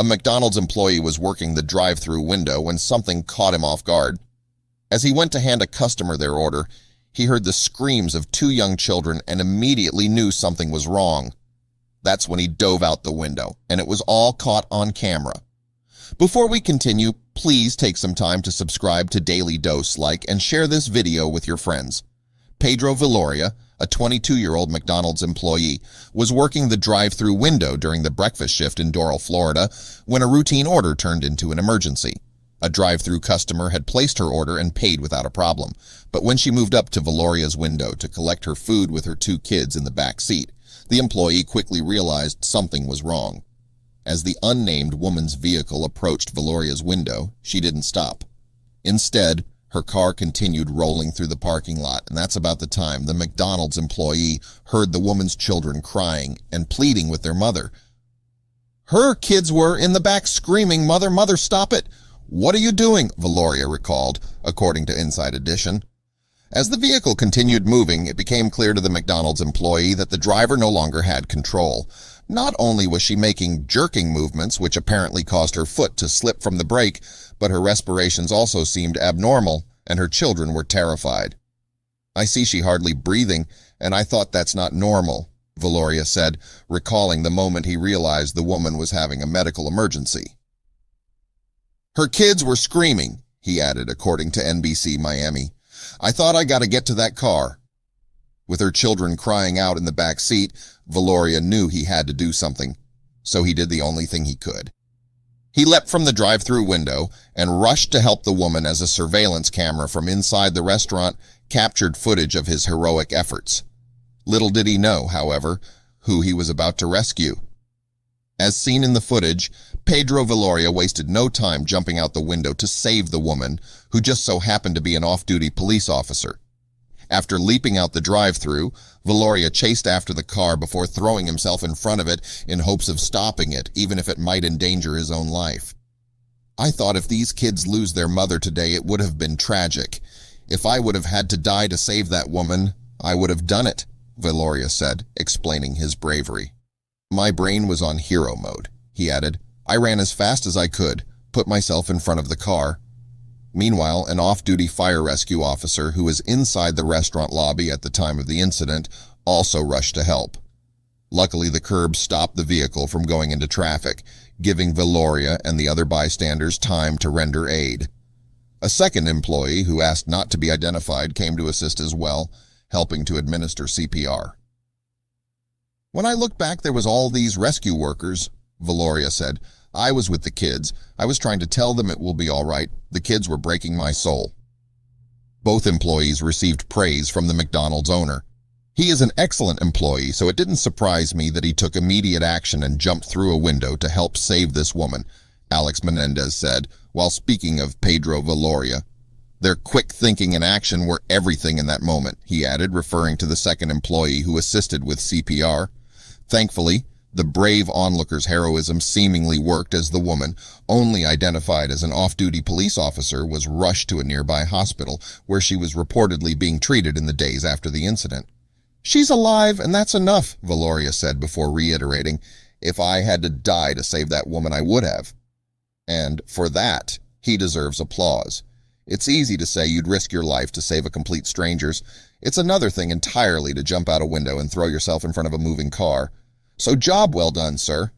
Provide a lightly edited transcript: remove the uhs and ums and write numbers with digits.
A McDonald's employee was working the drive-thru window when something caught him off guard. As he went to hand a customer their order, he heard the screams of two young children and immediately knew something was wrong. That's when he dove out the window, and it was all caught on camera. Before we continue, please take some time to subscribe to Dailydose, like, and share this video with your friends. Pedro Viloria, a 22-year-old McDonald's employee, was working the drive-thru window during the breakfast shift in Doral, Florida, when a routine order turned into an emergency. A drive-thru customer had placed her order and paid without a problem, but when she moved up to Viloria's window to collect her food with her two kids in the back seat, the employee quickly realized something was wrong. As the unnamed woman's vehicle approached Viloria's window, she didn't stop. Instead, her car continued rolling through the parking lot, and that's about the time the McDonald's employee heard the woman's children crying and pleading with their mother. Her kids were in the back screaming, "Mother, mother, stop it! What are you doing?" Viloria recalled, according to Inside Edition. As the vehicle continued moving, it became clear to the McDonald's employee that the driver no longer had control. Not only was she making jerking movements, which apparently caused her foot to slip from the brake, but her respirations also seemed abnormal, and her children were terrified. "I see she hardly breathing, and I thought that's not normal," Viloria said, recalling the moment he realized the woman was having a medical emergency. "Her kids were screaming," he added, according to NBC Miami. "I thought I gotta get to that car." With her children crying out in the back seat, Viloria knew he had to do something, so he did the only thing he could. He leapt from the drive-thru window and rushed to help the woman as a surveillance camera from inside the restaurant captured footage of his heroic efforts. Little did he know, however, who he was about to rescue. As seen in the footage, Pedro Viloria wasted no time jumping out the window to save the woman, who just so happened to be an off-duty police officer. After leaping out the drive-thru, Viloria chased after the car before throwing himself in front of it in hopes of stopping it, even if it might endanger his own life. "I thought if these kids lose their mother today, it would have been tragic. If I would have had to die to save that woman, I would have done it," Viloria said, explaining his bravery. "My brain was on hero mode," he added. "I ran as fast as I could, put myself in front of the car." Meanwhile, an off-duty fire rescue officer who was inside the restaurant lobby at the time of the incident also rushed to help. Luckily, the curb stopped the vehicle from going into traffic, giving Viloria and the other bystanders time to render aid. A second employee, who asked not to be identified, came to assist as well, helping to administer CPR. "When I looked back, there was all these rescue workers," Viloria said. "I was with the kids. I was trying to tell them it will be all right. The kids were breaking my soul." Both employees received praise from the McDonald's owner. "He is an excellent employee, so it didn't surprise me that he took immediate action and jumped through a window to help save this woman," Alex Menendez said, while speaking of Pedro Viloria. "Their quick thinking and action were everything in that moment," he added, referring to the second employee who assisted with CPR. Thankfully, the brave onlooker's heroism seemingly worked as the woman, only identified as an off-duty police officer, was rushed to a nearby hospital where she was reportedly being treated in the days after the incident. "She's alive, and that's enough," Viloria said before reiterating, "If I had to die to save that woman, I would have." And for that, he deserves applause. It's easy to say you'd risk your life to save a complete stranger's. It's another thing entirely to jump out a window and throw yourself in front of a moving car. So job well done, sir.